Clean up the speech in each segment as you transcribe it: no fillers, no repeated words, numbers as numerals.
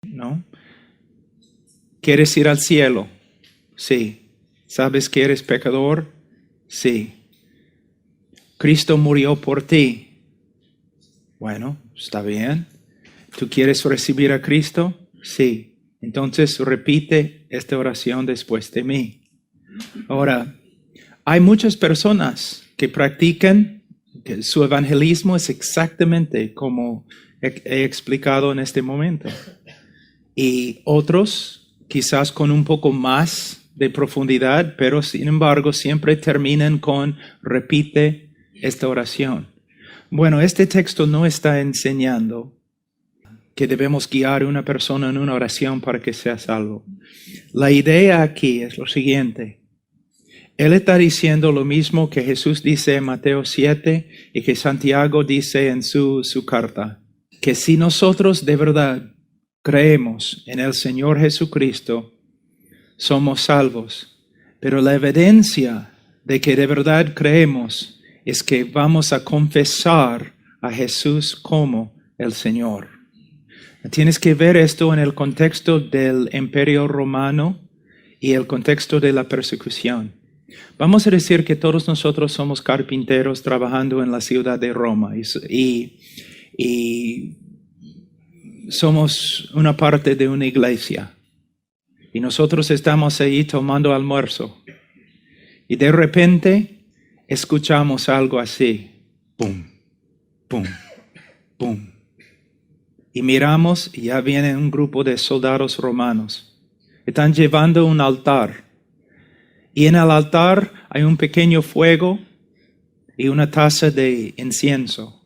¿no? ¿Quieres ir al cielo? Sí. ¿Sabes que eres pecador? Sí. Cristo murió por ti. Bueno, está bien. ¿Tú quieres recibir a Cristo? Sí. Entonces repite esta oración después de mí. Ahora, hay muchas personas que practican que su evangelismo es exactamente como he explicado en este momento. Y otros, quizás con un poco más de profundidad, pero sin embargo siempre terminan con repite esta oración. Bueno, este texto no está enseñando que debemos guiar a una persona en una oración para que sea salvo. La idea aquí es lo siguiente. Él está diciendo lo mismo que Jesús dice en Mateo 7 y que Santiago dice en su carta, que si nosotros de verdad creemos en el Señor Jesucristo, somos salvos. Pero la evidencia de que de verdad creemos es que vamos a confesar a Jesús como el Señor. Tienes que ver esto en el contexto del Imperio Romano y el contexto de la persecución. Vamos a decir que todos nosotros somos carpinteros trabajando en la ciudad de Roma y somos una parte de una iglesia. Y nosotros estamos ahí tomando almuerzo. Y de repente escuchamos algo así. Pum, pum, pum. Y miramos y ya viene un grupo de soldados romanos. Están llevando un altar. Y en el altar hay un pequeño fuego y una taza de incienso.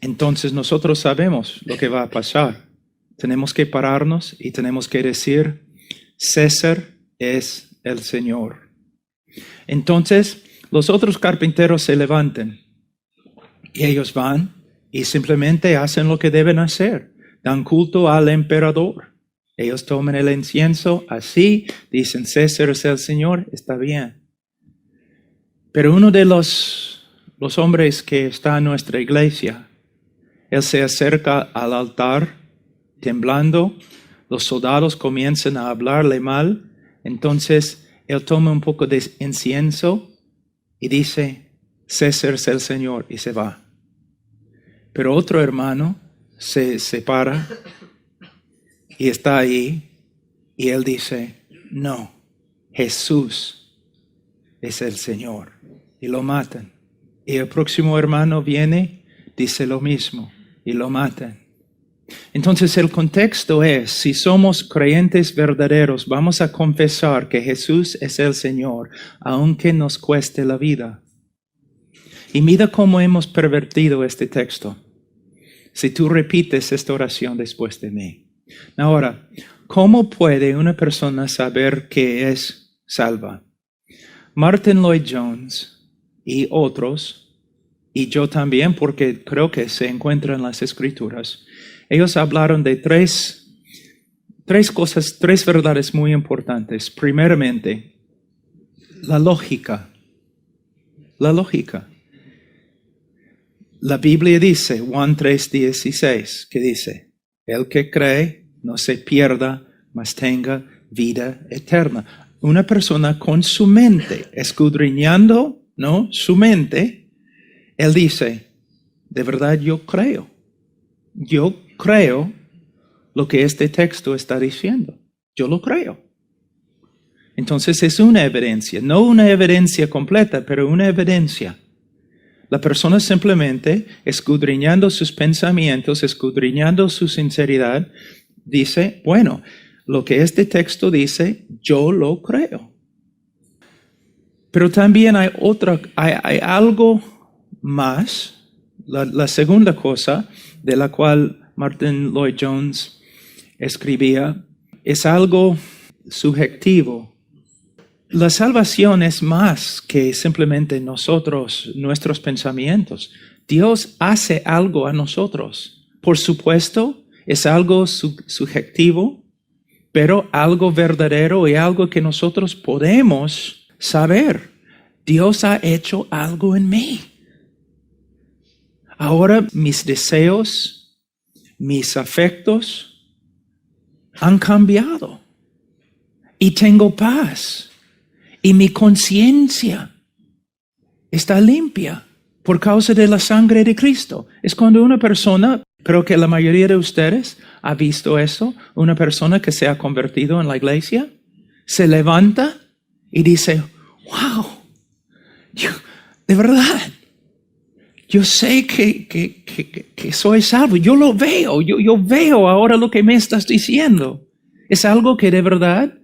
Entonces nosotros sabemos lo que va a pasar. Tenemos que pararnos y tenemos que decir, César es el Señor. Entonces los otros carpinteros se levantan y ellos van y simplemente hacen lo que deben hacer. Dan culto al emperador. Ellos toman el incienso así, dicen César es el Señor, está bien. Pero uno de los hombres que está en nuestra iglesia, él se acerca al altar temblando, los soldados comienzan a hablarle mal, entonces él toma un poco de incienso y dice, César es el Señor, y se va. Pero otro hermano se separa y está ahí, y él dice, no, Jesús es el Señor, y lo matan. Y el próximo hermano viene, dice lo mismo, y lo matan. Entonces el contexto es, si somos creyentes verdaderos, vamos a confesar que Jesús es el Señor, aunque nos cueste la vida. Y mira cómo hemos pervertido este texto. Si tú repites esta oración después de mí. Ahora, ¿cómo puede una persona saber que es salva? Martin Lloyd-Jones y otros, y yo también, porque creo que se encuentra en las Escrituras, ellos hablaron de tres cosas, tres verdades muy importantes. Primeramente, la lógica. La lógica. La Biblia dice, Juan 3:16, que dice, el que cree no se pierda, mas tenga vida eterna. Una persona con su mente, escudriñando, ¿no? Su mente, él dice, de verdad yo creo. Yo creo lo que este texto está diciendo. Yo lo creo. Entonces es una evidencia, no una evidencia completa, pero una evidencia. La persona simplemente, escudriñando sus pensamientos, escudriñando su sinceridad, dice, bueno, lo que este texto dice, yo lo creo. Pero también hay algo más, la segunda cosa de la cual Martin Lloyd-Jones escribía, es algo subjetivo. La salvación es más que simplemente nosotros, nuestros pensamientos. Dios hace algo a nosotros. Por supuesto, es algo subjetivo, pero algo verdadero y algo que nosotros podemos saber. Dios ha hecho algo en mí. Ahora mis deseos, mis afectos, han cambiado. Y tengo paz. Y mi conciencia está limpia por causa de la sangre de Cristo. Es cuando una persona, creo que la mayoría de ustedes ha visto eso, una persona que se ha convertido en la iglesia, se levanta y dice, wow, de verdad, yo sé que soy salvo, yo lo veo, yo veo ahora lo que me estás diciendo. Es algo que de verdad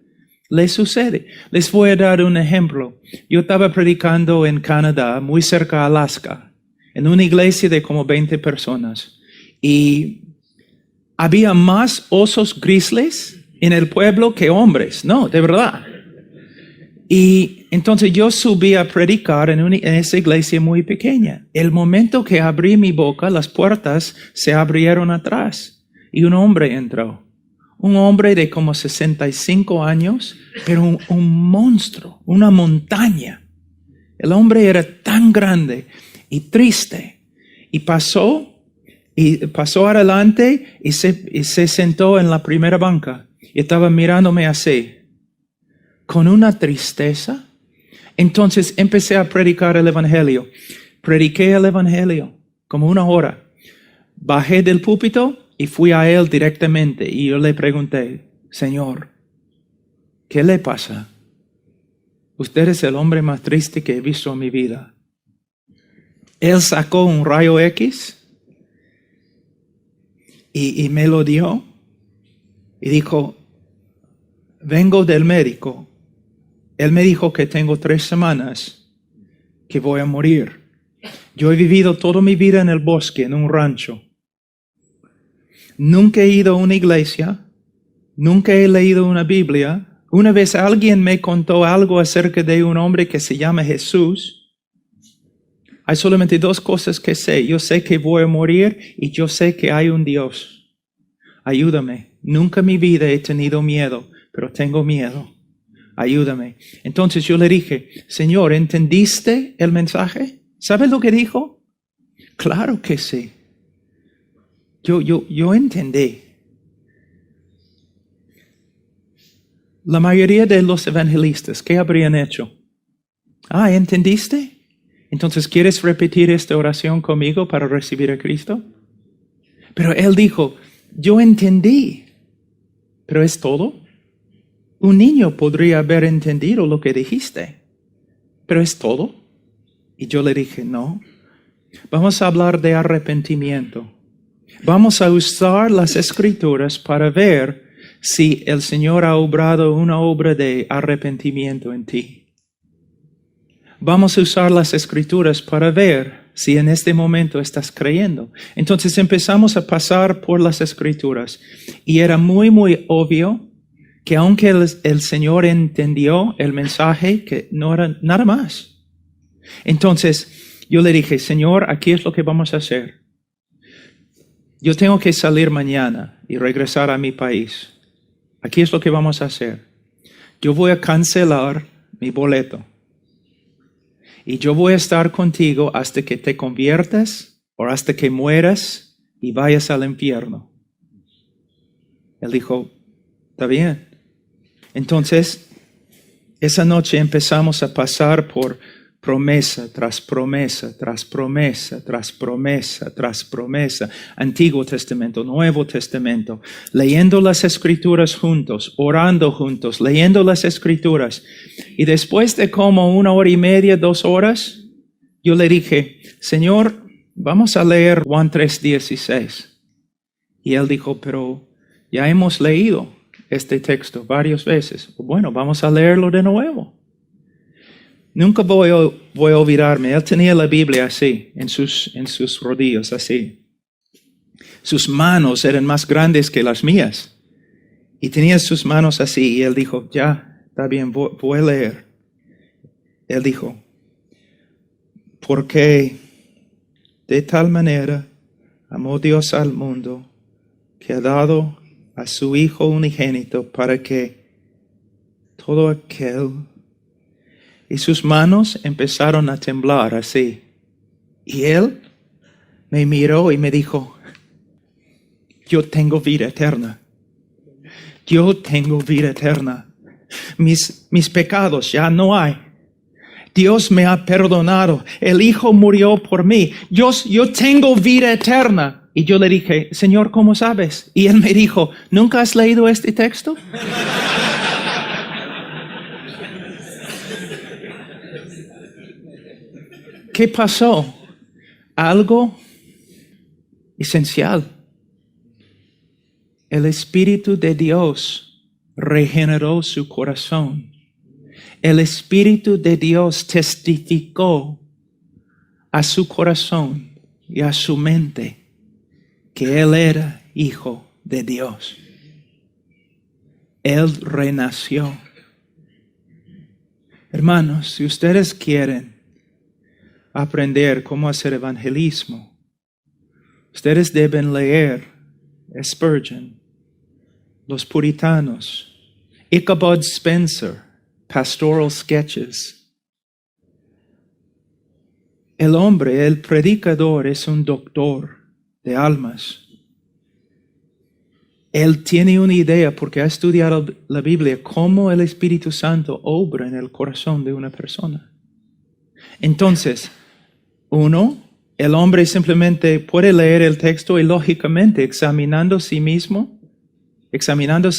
les sucede. Les voy a dar un ejemplo. Yo estaba predicando en Canadá, muy cerca de Alaska, en una iglesia de como 20 personas. Y había más osos grizzlies en el pueblo que hombres. No, de verdad. Y entonces yo subí a predicar en esa iglesia muy pequeña. El momento que abrí mi boca, las puertas se abrieron atrás y un hombre entró. Un hombre de como 65 años, pero un monstruo, una montaña. El hombre era tan grande y triste. Y pasó adelante y se sentó en la primera banca. Y estaba mirándome así, con una tristeza. Entonces empecé a predicar el evangelio. Prediqué el evangelio como 1 hora. Bajé del púlpito y fui a él directamente y yo le pregunté, Señor, ¿qué le pasa? Usted es el hombre más triste que he visto en mi vida. Él sacó un rayo X y me lo dio y dijo, vengo del médico. Él me dijo que tengo 3 semanas que voy a morir. Yo he vivido toda mi vida en el bosque, en un rancho. Nunca he ido a una iglesia, nunca he leído una Biblia. Una vez alguien me contó algo acerca de un hombre que se llama Jesús. Hay solamente 2 cosas que sé. Yo sé que voy a morir y yo sé que hay un Dios. Ayúdame. Nunca en mi vida he tenido miedo, pero tengo miedo. Ayúdame. Entonces yo le dije, Señor, ¿entendiste el mensaje? ¿Sabes lo que dijo? Claro que sí. Yo entendí. La mayoría de los evangelistas, ¿qué habrían hecho? ¿Entendiste? Entonces, ¿quieres repetir esta oración conmigo para recibir a Cristo? Pero él dijo, yo entendí. ¿Pero es todo? Un niño podría haber entendido lo que dijiste. ¿Pero es todo? Y yo le dije, no. Vamos a hablar de arrepentimiento. Vamos a usar las Escrituras para ver si el Señor ha obrado una obra de arrepentimiento en ti. Vamos a usar las Escrituras para ver si en este momento estás creyendo. Entonces empezamos a pasar por las Escrituras y era muy, muy obvio que aunque el Señor entendió el mensaje, que no era nada más. Entonces yo le dije, Señor, aquí es lo que vamos a hacer. Yo tengo que salir mañana y regresar a mi país. Aquí es lo que vamos a hacer. Yo voy a cancelar mi boleto. Y yo voy a estar contigo hasta que te conviertas o hasta que mueras y vayas al infierno. Él dijo, está bien. Entonces, esa noche empezamos a pasar por promesa tras promesa, tras promesa, tras promesa, tras promesa. Antiguo Testamento, Nuevo Testamento. Leyendo las Escrituras juntos, orando juntos, leyendo las Escrituras. Y después de como 1 hora y media, 2 horas, yo le dije, Señor, vamos a leer Juan 3:16. Y él dijo, pero ya hemos leído este texto varias veces. Bueno, vamos a leerlo de nuevo. Nunca voy a olvidarme. Él tenía la Biblia así, en sus rodillas, así. Sus manos eran más grandes que las mías. Y tenía sus manos así. Y él dijo, ya, está bien, voy a leer. Él dijo, porque de tal manera amó Dios al mundo, que ha dado a su Hijo unigénito para que todo aquel... Y sus manos empezaron a temblar así. Y él me miró y me dijo, yo tengo vida eterna. Yo tengo vida eterna. Mis pecados ya no hay. Dios me ha perdonado. El Hijo murió por mí. Yo tengo vida eterna. Y yo le dije, Señor, ¿cómo sabes? Y él me dijo, ¿nunca has leído este texto? ¿Qué pasó? Algo esencial. El Espíritu de Dios regeneró su corazón. El Espíritu de Dios testificó a su corazón y a su mente que Él era Hijo de Dios. Él renació. Hermanos, si ustedes quieren aprender cómo hacer evangelismo, ustedes deben leer Spurgeon, Los Puritanos, Ichabod Spencer, Pastoral Sketches. El hombre, el predicador, es un doctor de almas. Él tiene una idea, porque ha estudiado la Biblia, cómo el Espíritu Santo obra en el corazón de una persona. Entonces, el hombre simplemente puede leer el texto y lógicamente examinándose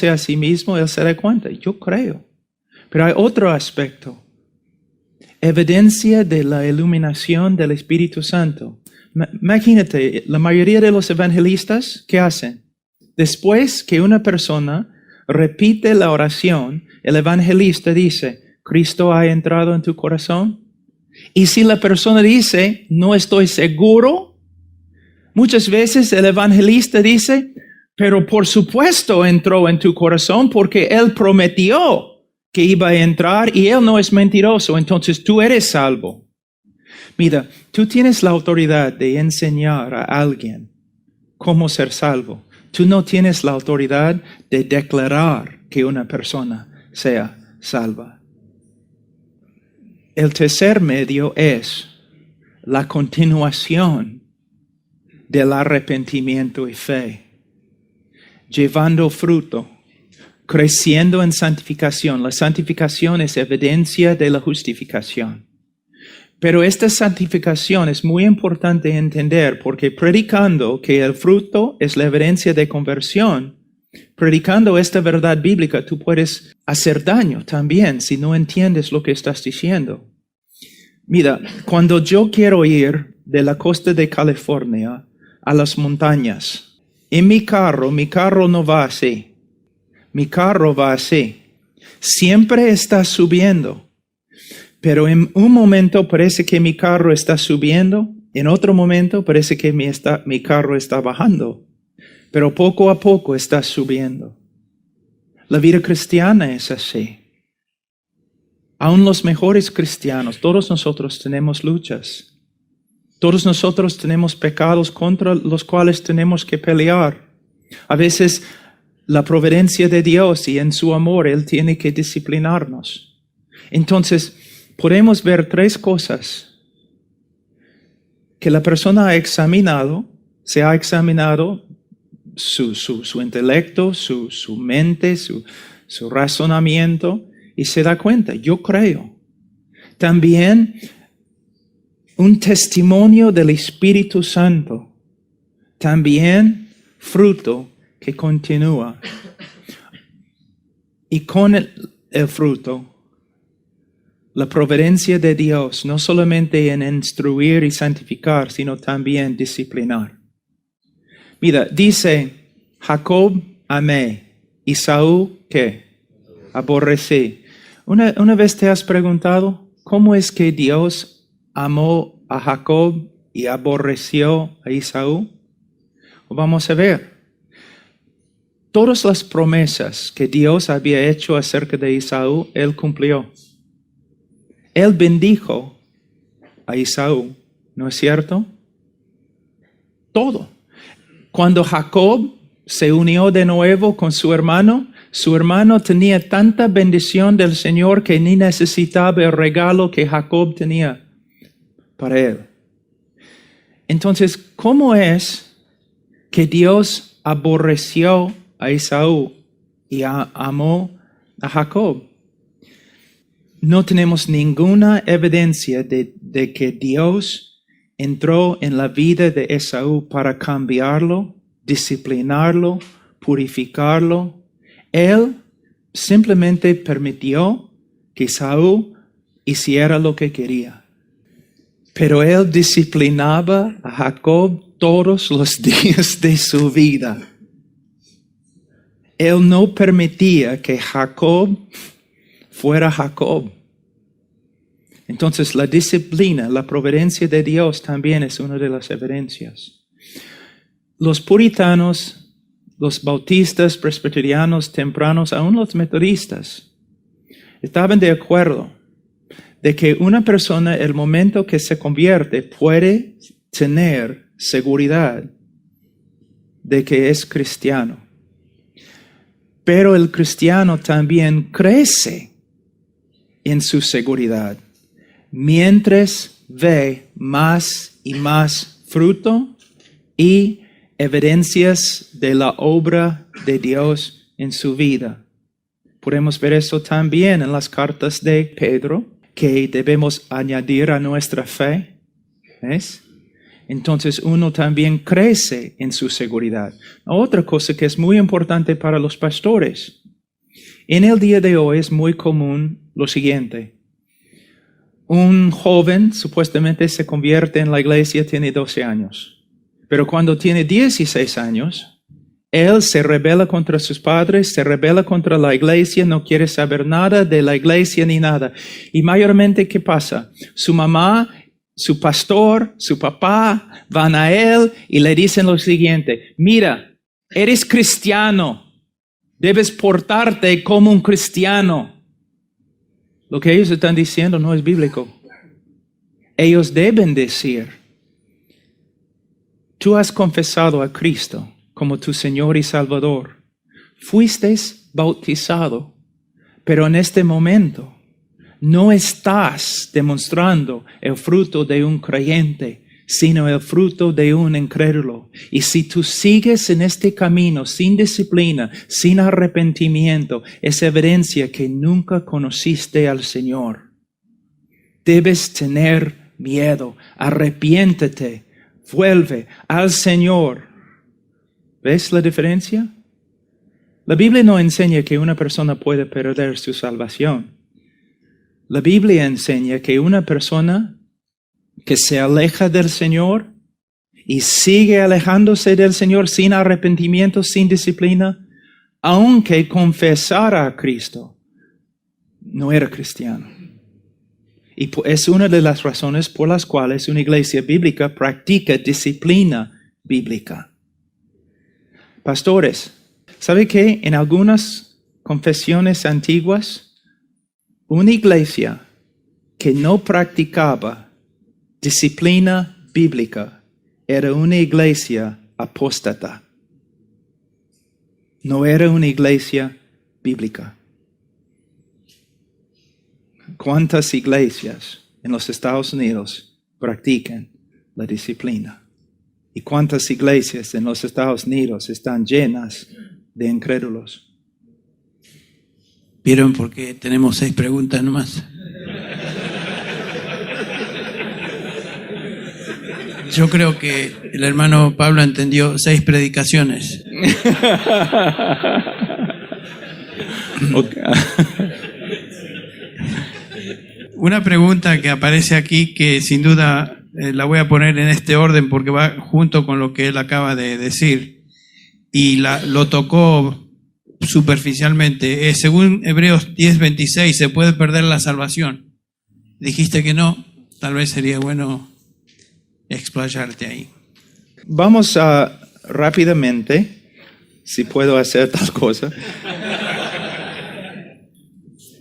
a sí mismo, él se da cuenta, yo creo. Pero hay otro aspecto. Evidencia de la iluminación del Espíritu Santo. Imagínate, la mayoría de los evangelistas, ¿qué hacen? Después que una persona repite la oración, el evangelista dice, ¿Cristo ha entrado en tu corazón? Y si la persona dice, no estoy seguro, muchas veces el evangelista dice, pero por supuesto entró en tu corazón porque Él prometió que iba a entrar y Él no es mentiroso, entonces tú eres salvo. Mira, tú tienes la autoridad de enseñar a alguien cómo ser salvo. Tú no tienes la autoridad de declarar que una persona sea salva. El tercer medio es la continuación del arrepentimiento y fe, llevando fruto, creciendo en santificación. La santificación es evidencia de la justificación. Pero esta santificación es muy importante entender porque predicando que el fruto es la evidencia de conversión, predicando esta verdad bíblica, tú puedes hacer daño también si no entiendes lo que estás diciendo. Mira, cuando yo quiero ir de la costa de California a las montañas, en mi carro no va así. Mi carro va así. Siempre está subiendo. Pero en un momento parece que mi carro está subiendo, en otro momento parece que mi carro está bajando, pero poco a poco está subiendo. La vida cristiana es así. Aún los mejores cristianos, todos nosotros tenemos luchas. Todos nosotros tenemos pecados contra los cuales tenemos que pelear. A veces la providencia de Dios y en su amor Él tiene que disciplinarnos. Entonces, podemos ver tres cosas que la persona ha examinado, se ha examinado su intelecto, su mente, su razonamiento, y se da cuenta, yo creo. También un testimonio del Espíritu Santo, también fruto que continúa. Y con el fruto, la providencia de Dios, no solamente en instruir y santificar, sino también disciplinar. Mira, dice, Jacob amé, Esaú, ¿qué? Aborrecí. Una vez te has preguntado, ¿cómo es que Dios amó a Jacob y aborreció a Esaú? Vamos a ver. Todas las promesas que Dios había hecho acerca de Esaú, Él cumplió. Él bendijo a Esaú, ¿no es cierto? Todo. Cuando Jacob se unió de nuevo con su hermano tenía tanta bendición del Señor que ni necesitaba el regalo que Jacob tenía para él. Entonces, ¿cómo es que Dios aborreció a Esaú y amó a Jacob. No tenemos ninguna evidencia de que Dios entró en la vida de Esaú para cambiarlo, disciplinarlo, purificarlo. Él simplemente permitió que Esaú hiciera lo que quería. Pero él disciplinaba a Jacob todos los días de su vida. Él no permitía que Jacob fuera Jacob. Entonces la disciplina, la providencia de Dios también es una de las evidencias. Los puritanos, los bautistas, presbiterianos, tempranos, aún los metodistas, estaban de acuerdo de que una persona, el momento que se convierte, puede tener seguridad de que es cristiano. Pero el cristiano también crece en su seguridad mientras ve más y más fruto y evidencias de la obra de Dios en su vida. Podemos ver eso también en las cartas de Pedro, que debemos añadir a nuestra fe. ¿Ves? Entonces uno también crece en su seguridad. Otra cosa que es muy importante para los pastores. En el día de hoy es muy común lo siguiente. Un joven supuestamente se convierte en la iglesia, tiene 12 años. Pero cuando tiene 16 años, él se rebela contra sus padres, se rebela contra la iglesia, no quiere saber nada de la iglesia ni nada. Y mayormente, ¿qué pasa? Su mamá, su pastor, su papá van a él y le dicen lo siguiente: mira, eres cristiano, debes portarte como un cristiano. Lo que ellos están diciendo no es bíblico. Ellos deben decir: tú has confesado a Cristo como tu Señor y Salvador. Fuiste bautizado, pero en este momento no estás demostrando el fruto de un creyente, sino el fruto de un incrédulo. Y si tú sigues en este camino sin disciplina, sin arrepentimiento, es evidencia que nunca conociste al Señor. Debes tener miedo, arrepiéntete, vuelve al Señor. ¿Ves la diferencia? La Biblia no enseña que una persona puede perder su salvación. La Biblia enseña que una persona que se aleja del Señor y sigue alejándose del Señor sin arrepentimiento, sin disciplina, aunque confesara a Cristo, no era cristiano. Y es una de las razones por las cuales una iglesia bíblica practica disciplina bíblica. Pastores, ¿sabe qué? En algunas confesiones antiguas, una iglesia que no practicaba disciplina bíblica era una iglesia apóstata. No era una iglesia bíblica. ¿Cuántas iglesias en los Estados Unidos practican la disciplina? ¿Y cuántas iglesias en los Estados Unidos están llenas de incrédulos? ¿Vieron por qué tenemos 6 preguntas nomás? Yo creo que el hermano Pablo entendió 6 predicaciones. Una pregunta que aparece aquí, que sin duda la voy a poner en este orden porque va junto con lo que él acaba de decir y lo tocó superficialmente. Según Hebreos 10:26, ¿se puede perder la salvación? Dijiste que no, tal vez sería bueno explayarte ahí. Vamos a rápidamente, si puedo hacer tal cosa.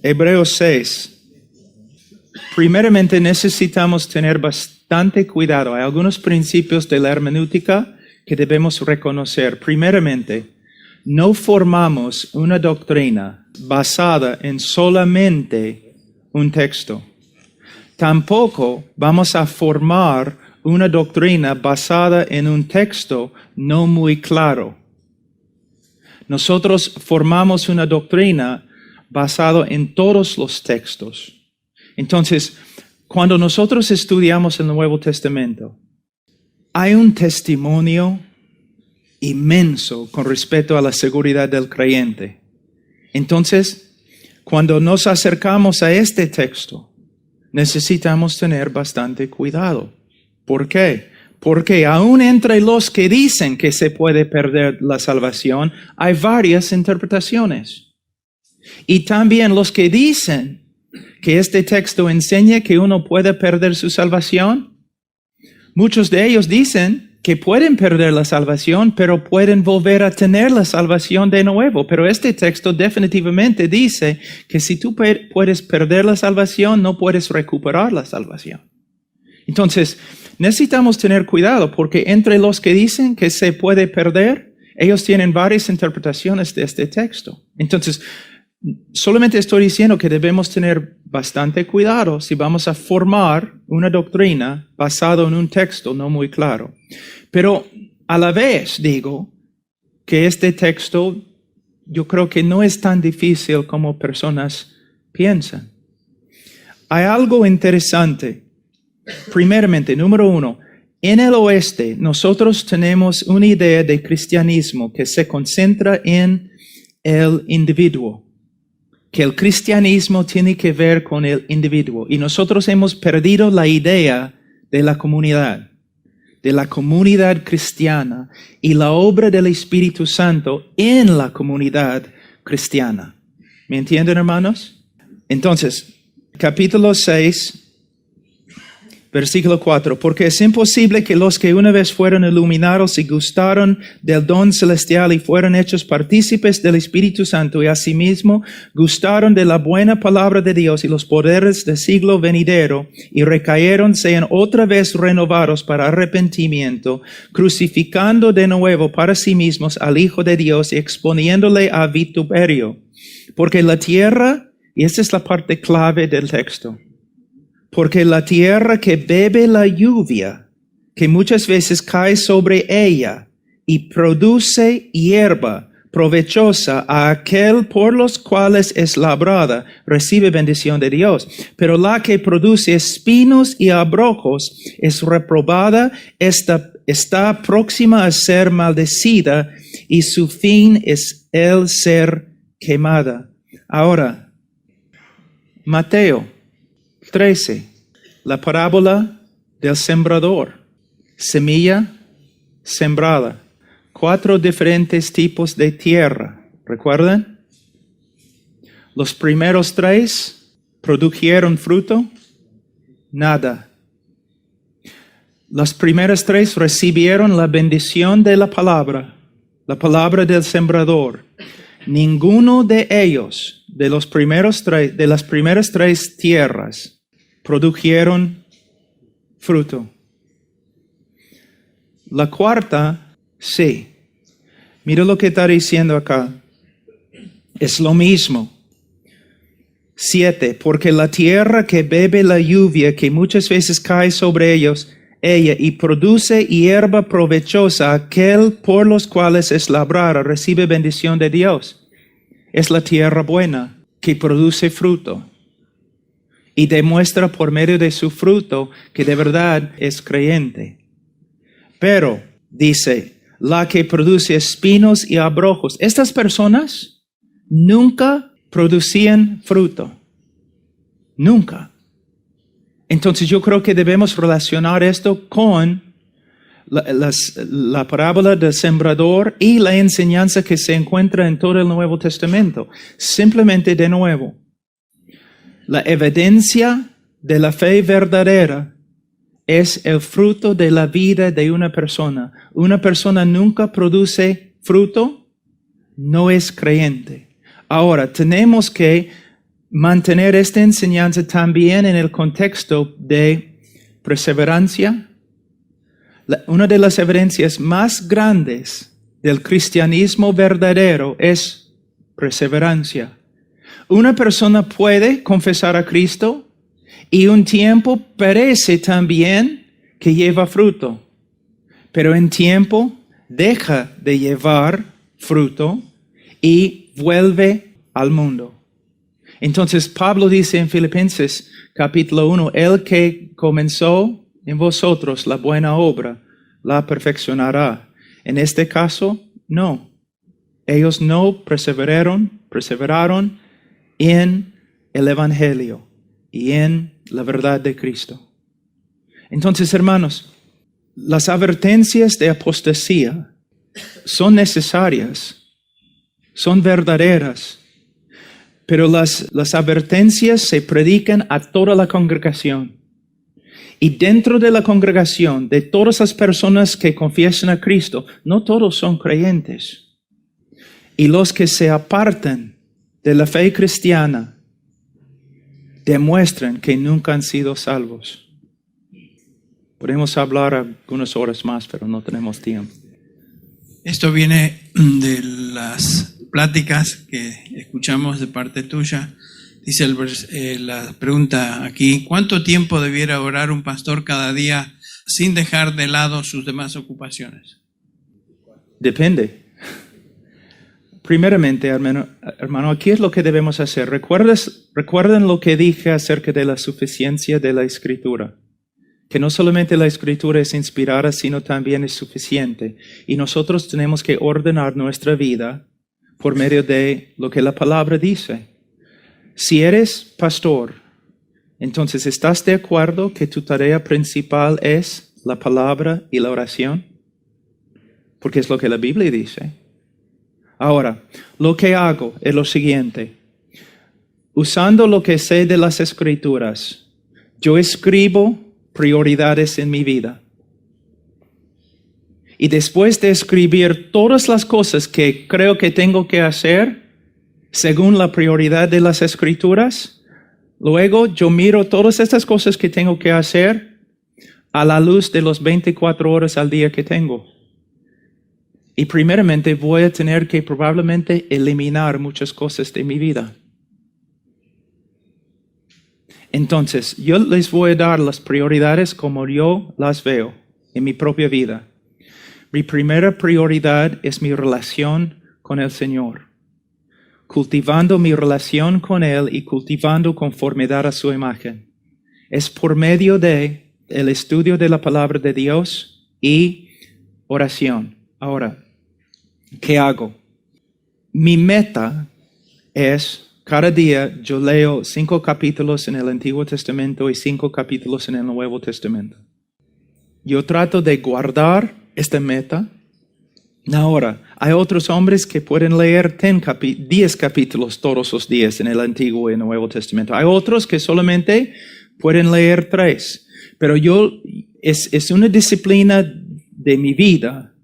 Hebreos 6. Primeramente necesitamos tener bastante cuidado. Hay algunos principios de la hermenéutica que debemos reconocer. Primeramente, no formamos una doctrina basada en solamente un texto. Tampoco vamos a formar una doctrina basada en un texto no muy claro. Nosotros formamos una doctrina basada en todos los textos. Entonces, cuando nosotros estudiamos el Nuevo Testamento, hay un testimonio inmenso con respecto a la seguridad del creyente. Entonces, cuando nos acercamos a este texto, necesitamos tener bastante cuidado. ¿Por qué? Porque aún entre los que dicen que se puede perder la salvación, hay varias interpretaciones. Y también los que dicen que este texto enseña que uno puede perder su salvación, muchos de ellos dicen que pueden perder la salvación, pero pueden volver a tener la salvación de nuevo. Pero este texto definitivamente dice que si tú puedes perder la salvación, no puedes recuperar la salvación. Entonces, necesitamos tener cuidado porque entre los que dicen que se puede perder, ellos tienen varias interpretaciones de este texto. Entonces, solamente estoy diciendo que debemos tener bastante cuidado si vamos a formar una doctrina basada en un texto no muy claro. Pero a la vez digo que este texto yo creo que no es tan difícil como personas piensan. Hay algo interesante. Primeramente, número 1, en el oeste nosotros tenemos una idea de cristianismo que se concentra en el individuo. Que el cristianismo tiene que ver con el individuo. Y nosotros hemos perdido la idea de la comunidad cristiana y la obra del Espíritu Santo en la comunidad cristiana. ¿Me entienden, hermanos? Entonces, capítulo 6, versículo 4, porque es imposible que los que una vez fueron iluminados y gustaron del don celestial y fueron hechos partícipes del Espíritu Santo y asimismo gustaron de la buena palabra de Dios y los poderes del siglo venidero y recayeron, sean otra vez renovados para arrepentimiento, crucificando de nuevo para sí mismos al Hijo de Dios y exponiéndole a vituperio. Porque la tierra, y esta es la parte clave del texto, porque la tierra que bebe la lluvia, que muchas veces cae sobre ella y produce hierba provechosa a aquel por los cuales es labrada, recibe bendición de Dios. Pero la que produce espinos y abrojos es reprobada, está próxima a ser maldecida y su fin es el ser quemada. Ahora, Mateo 13, la parábola del sembrador, semilla sembrada, 4 diferentes tipos de tierra, ¿recuerdan? Los primeros 3 produjeron fruto, nada. Las primeras 3 recibieron la bendición de la palabra del sembrador. Ninguno de ellos, de las primeras 3 tierras, produjeron fruto. La cuarta, sí. Mira lo que está diciendo acá. Es lo mismo. 7. Porque la tierra que bebe la lluvia, que muchas veces cae sobre ella y produce hierba provechosa, aquel por los cuales es labrada, recibe bendición de Dios. Es la tierra buena que produce fruto. Y demuestra por medio de su fruto que de verdad es creyente. Pero, dice, la que produce espinos y abrojos. Estas personas nunca producían fruto. Nunca. Entonces yo creo que debemos relacionar esto con la parábola del sembrador y la enseñanza que se encuentra en todo el Nuevo Testamento. Simplemente de nuevo. La evidencia de la fe verdadera es el fruto de la vida de una persona. Una persona nunca produce fruto, no es creyente. Ahora, tenemos que mantener esta enseñanza también en el contexto de perseverancia. Una de las evidencias más grandes del cristianismo verdadero es perseverancia. Una persona puede confesar a Cristo y un tiempo parece también que lleva fruto, pero en tiempo deja de llevar fruto y vuelve al mundo. Entonces Pablo dice en Filipenses capítulo 1, el que comenzó en vosotros la buena obra, la perfeccionará. En este caso, no. Ellos no perseveraron en el Evangelio y en la verdad de Cristo. Entonces, hermanos, las advertencias de apostasía son necesarias, son verdaderas, pero las advertencias se predican a toda la congregación. Y dentro de la congregación, de todas las personas que confiesan a Cristo, no todos son creyentes. Y los que se apartan de la fe cristiana demuestran que nunca han sido salvos. Podemos hablar algunas horas más, pero no tenemos tiempo. Esto viene de las pláticas que escuchamos de parte tuya. Dice la pregunta aquí, ¿cuánto tiempo debiera orar un pastor cada día sin dejar de lado sus demás ocupaciones? Depende. Primeramente, hermano, aquí es lo que debemos hacer. Recuerden lo que dije acerca de la suficiencia de la Escritura. Que no solamente la Escritura es inspirada, sino también es suficiente. Y nosotros tenemos que ordenar nuestra vida por medio de lo que la palabra dice. Si eres pastor, entonces ¿estás de acuerdo que tu tarea principal es la palabra y la oración? Porque es lo que la Biblia dice. Ahora, lo que hago es lo siguiente. Usando lo que sé de las Escrituras, yo escribo prioridades en mi vida. Y después de escribir todas las cosas que creo que tengo que hacer, según la prioridad de las Escrituras, luego yo miro todas estas cosas que tengo que hacer a la luz de los 24 horas al día que tengo. Y primeramente voy a tener que probablemente eliminar muchas cosas de mi vida. Entonces, yo les voy a dar las prioridades como yo las veo en mi propia vida. Mi primera prioridad es mi relación con el Señor. Cultivando mi relación con Él y cultivando conformidad a su imagen. Es por medio de el estudio de la palabra de Dios y oración. Ahora, ¿qué hago? Mi meta es, cada día yo leo 5 capítulos en el Antiguo Testamento y 5 capítulos en el Nuevo Testamento. Yo trato de guardar esta meta. Ahora, hay otros hombres que pueden leer 10 capítulos todos los días en el Antiguo y el Nuevo Testamento. Hay otros que solamente pueden leer 3. Pero es una disciplina de mi vida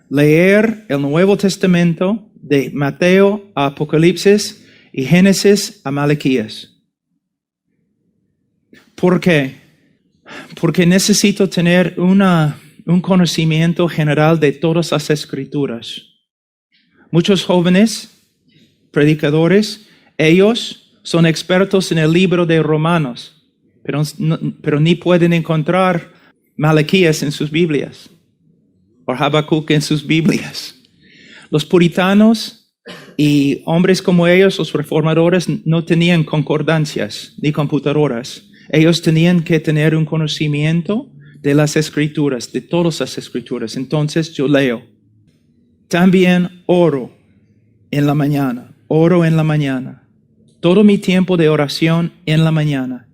leer el Nuevo Testamento de Mateo a Apocalipsis y Génesis a Malaquías. ¿Por qué? Porque necesito tener un conocimiento general de todas las Escrituras. Muchos jóvenes predicadores, ellos son expertos en el libro de Romanos, pero ni pueden encontrar Malaquías en sus Biblias. O Habacuc en sus Biblias. Los puritanos y hombres como ellos, los reformadores, no tenían concordancias ni computadoras. Ellos tenían que tener un conocimiento de las Escrituras, de todas las Escrituras. Entonces yo leo. También oro en la mañana. Oro en la mañana. Todo mi tiempo de oración en la mañana.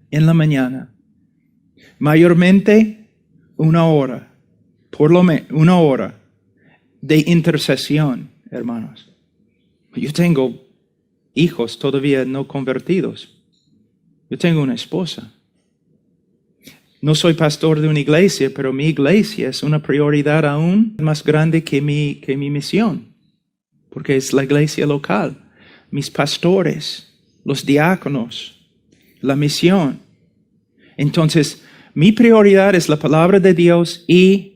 Mayormente 1 hora. Por lo menos 1 hora de intercesión, hermanos. Yo tengo hijos todavía no convertidos. Yo tengo una esposa. No soy pastor de una iglesia, pero mi iglesia es una prioridad aún más grande que mi misión, porque es la iglesia local, mis pastores, los diáconos, la misión. Entonces, mi prioridad es la palabra de Dios y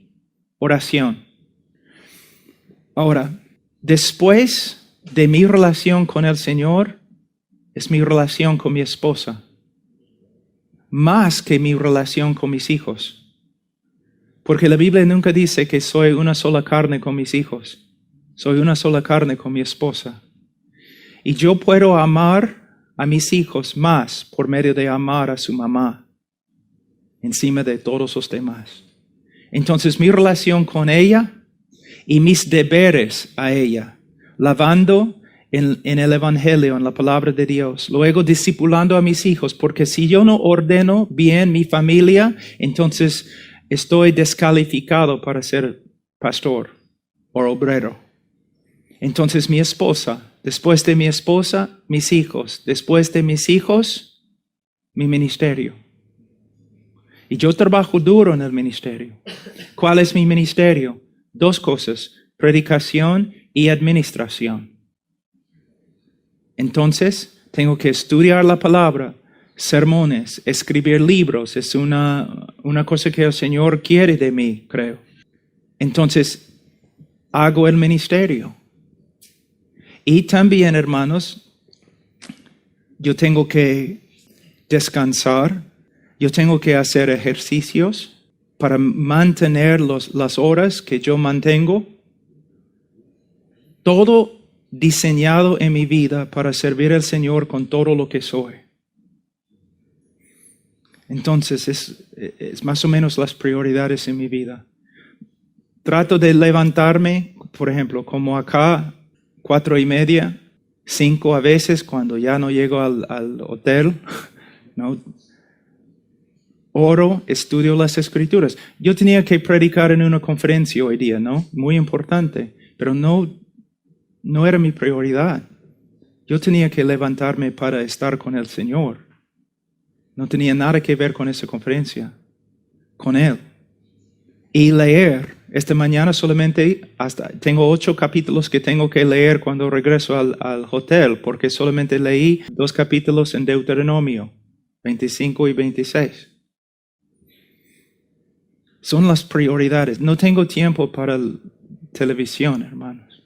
oración. Ahora, después de mi relación con el Señor, es mi relación con mi esposa. Más que mi relación con mis hijos. Porque la Biblia nunca dice que soy una sola carne con mis hijos. Soy una sola carne con mi esposa. Y yo puedo amar a mis hijos más por medio de amar a su mamá encima de todos los demás. Entonces mi relación con ella y mis deberes a ella, lavando en el Evangelio, en la palabra de Dios, luego discipulando a mis hijos, porque si yo no ordeno bien mi familia, entonces estoy descalificado para ser pastor o obrero. Entonces mi esposa, después de mi esposa, mis hijos, después de mis hijos, mi ministerio. Y yo trabajo duro en el ministerio. ¿Cuál es mi ministerio? 2 cosas, predicación y administración. Entonces, tengo que estudiar la palabra, sermones, escribir libros. Es una cosa que el Señor quiere de mí, creo. Entonces, hago el ministerio. Y también, hermanos, yo tengo que descansar. Yo tengo que hacer ejercicios para mantener las horas que yo mantengo. Todo diseñado en mi vida para servir al Señor con todo lo que soy. Entonces, es más o menos las prioridades en mi vida. Trato de levantarme, por ejemplo, como acá, 4:30, 5 a veces, cuando ya no llego al hotel, ¿no? Oro, estudio las Escrituras. Yo tenía que predicar en una conferencia hoy día, ¿no? Muy importante, pero no era mi prioridad. Yo tenía que levantarme para estar con el Señor. No tenía nada que ver con esa conferencia, con Él. Y leer. Esta mañana solamente tengo 8 capítulos que tengo que leer cuando regreso al hotel, porque solamente leí 2 capítulos en Deuteronomio, 25 y 26. Son las prioridades. No tengo tiempo para televisión, hermanos.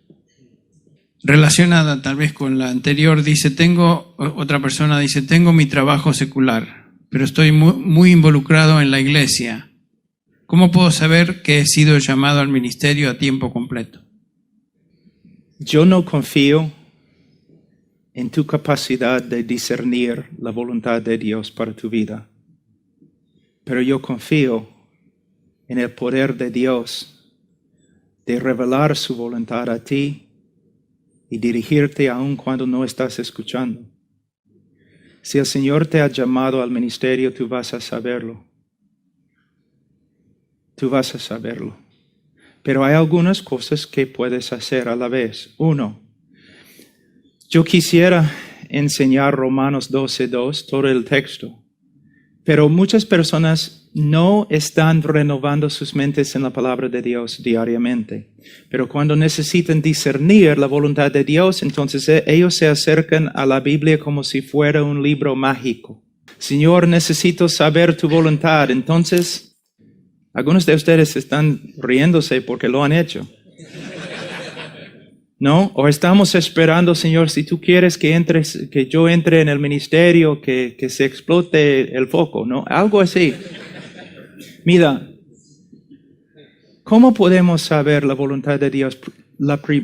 Relacionada tal vez con la anterior, otra persona dice, tengo mi trabajo secular, pero estoy muy involucrado en la iglesia. ¿Cómo puedo saber que he sido llamado al ministerio a tiempo completo? Yo no confío en tu capacidad de discernir la voluntad de Dios para tu vida, pero yo confío en el poder de Dios de revelar su voluntad a ti y dirigirte aun cuando no estás escuchando. Si el Señor te ha llamado al ministerio, tú vas a saberlo. Tú vas a saberlo. Pero hay algunas cosas que puedes hacer a la vez. 1, yo quisiera enseñar Romanos 12:2, todo el texto, pero muchas personas no están renovando sus mentes en la palabra de Dios diariamente. Pero cuando necesitan discernir la voluntad de Dios, entonces ellos se acercan a la Biblia como si fuera un libro mágico. Señor, necesito saber tu voluntad. Entonces, algunos de ustedes están riéndose porque lo han hecho. ¿No? O estamos esperando, Señor, si tú quieres que yo entre en el ministerio, que se explote el foco, ¿no? Algo así. Mira, ¿cómo podemos saber la voluntad de Dios?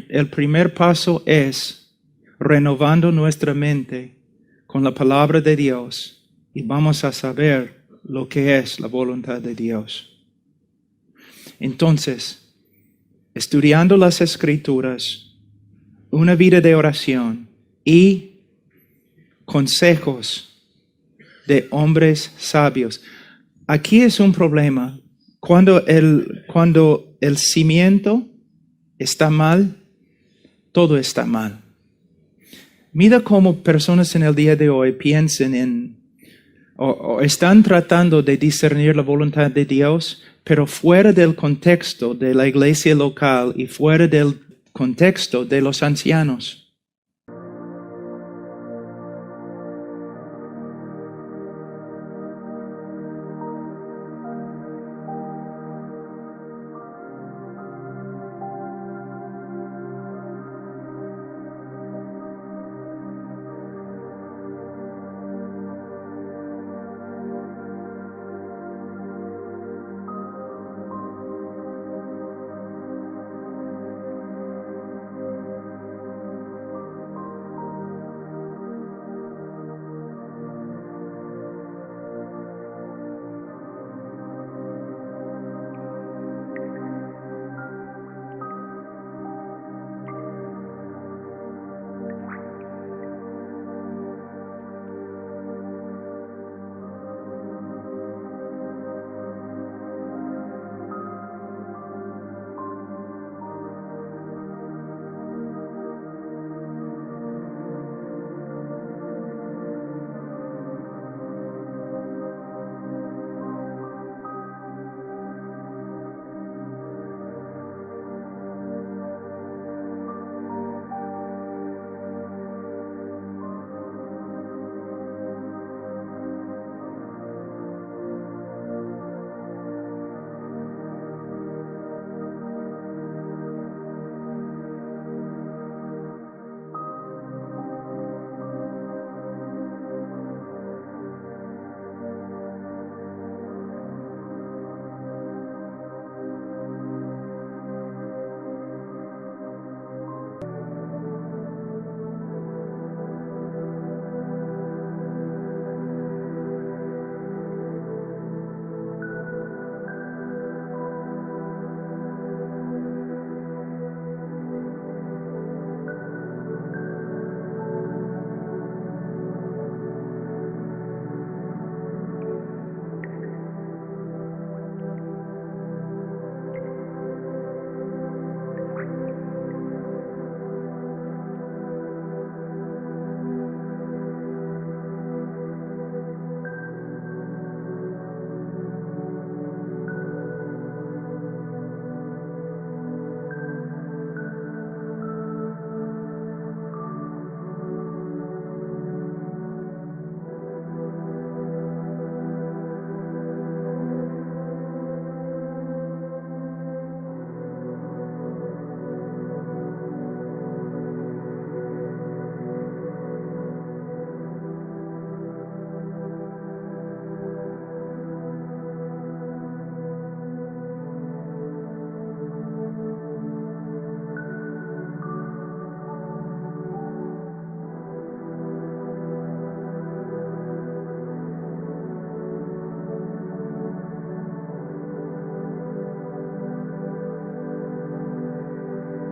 El primer paso es renovando nuestra mente con la palabra de Dios y vamos a saber lo que es la voluntad de Dios. Entonces, estudiando las Escrituras, una vida de oración y consejos de hombres sabios. Aquí es un problema. Cuando el cimiento está mal, todo está mal. Mira cómo personas en el día de hoy piensan o están tratando de discernir la voluntad de Dios, pero fuera del contexto de la iglesia local y fuera del contexto de los ancianos.